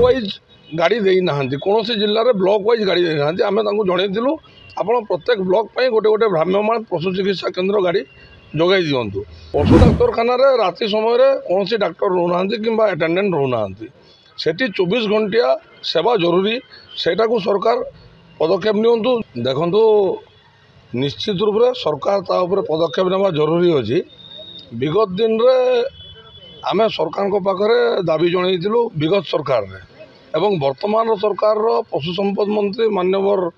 Wise गाड़ी देना कौन जिले में ब्लॉक वाइज गाड़ी देना आम जनइलु आप प्रत्येक ब्लॉक पर गोटे गोटे भ्राम्यमाण पशु चिकित्सा केन्द्र गाड़ी जोगाई दिंतु। पशु डाक्तखाना राति समय कौन डाक्तर रोना कि अटेंडेंट रोना सेठी 24 घंटिया सेवा जरूरी सेटा को सरकार पदक्षेप नियंतु। देखंतु निश्चित रूप से सरकार ता ऊपर पदक्षेप नेवा जरूरी अछि। विगत दिन रे आमे सरकार को पाखरे दाबी जणाइथिलु विगत सरकार रे एवं वर्तमान सरकार रो पशु संपद मंत्री माननीय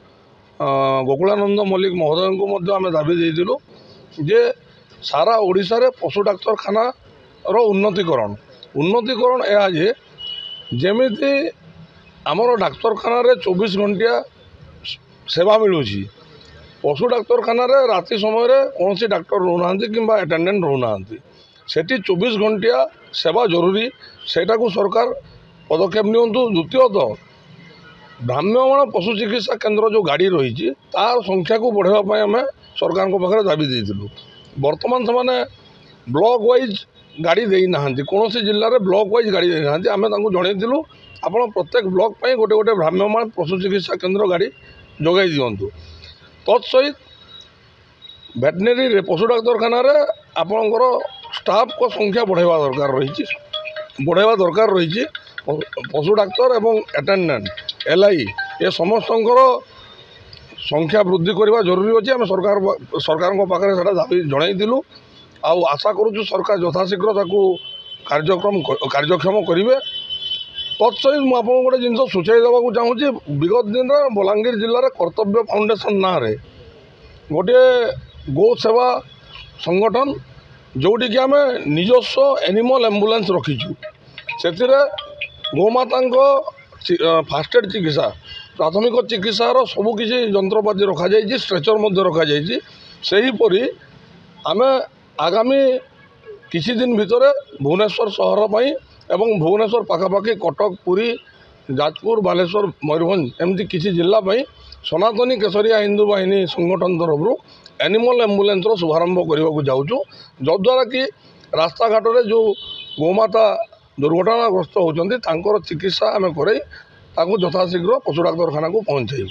गोकुलानंद मल्लिक महोदय को मध्य आमे दाबी देइथिलु जे सारा ओडिशा रे पशु डाक्तरखाना रो उन्नतिकरण या जे जेमिति आमर डाक्तरखाना रे 24 घंटिया सेवा मिलूची पशु डाक्तरखाना राति समय कौन डाक्तर रोना कि अटेंडेंट रोना सेठी 24 घंटिया सेवा जरूरी सेटा को सरकार पदक्षेप नियंतु। द्वितीयतः भ्राम्यमाण पशु चिकित्सा केन्द्र जो गाड़ी रही तार संख्या को बढ़ावाई आम सरकार को पाखे दाबी देइथिलु। वर्तमान से ब्लॉक वाइज गाड़ी देना कौन जिले में ब्लॉक वाइज गाड़ी देना आम जनइलु आप प्रत्येक ब्लॉक पर गोटे गोटे भ्राम्यमाण पशु चिकित्सा केन्द्र गाड़ी जोगाई दिंतु। तत्सहित वेटनेरी पशु डाक्तरखाना आपणकर स्टाफ को संख्या बढ़ावा दरकार रही पशु डाक्तर एवं अटेंडेंट एलआई ये समस्त संख्या वृद्धि करने जरूरी अच्छे। आम सरकार पाखे से दाबी जनइलु आशा करुचु सरकार यथाशीघ्र कार्यक्षम करेंगे। तत्सहित मुझे गोटे जिन सूचाई देवाक चाहूँगी विगत दिन बलांगीर जिले में कर्तव्य फाउंडेशन ना गोटे गो सेवा संगठन जोटी कि आम निजस्व एनिमल एम्बुलेंस रखीचु से गोमाता फास्ट एड चिकित्सा प्राथमिक चिकित्सार सबकि जंत्रपाति रखा जाइए स्ट्रेचर रखा जाइए सेहीपरि आम आगामी किसी दिन भितर भुवनेश्वर सहर पर एवं भुवनेश्वर पाखापाखि कटक पुरी जाजपुर बालेश्वर मयूरभंज एमती किसी जिलापाई सनातनी केसरिया हिंदू बाहिनी संगठन तरफ एनिमल एम्बुलेंस शुभारंभ करने को जाऊँ जद्वारा कि रास्ता घाट में जो गोमाता दुर्घटनाग्रस्त होती चिकित्सा आम कर यथाशीघ्र पशु डाक्तरखाना को पहुँचाइबू।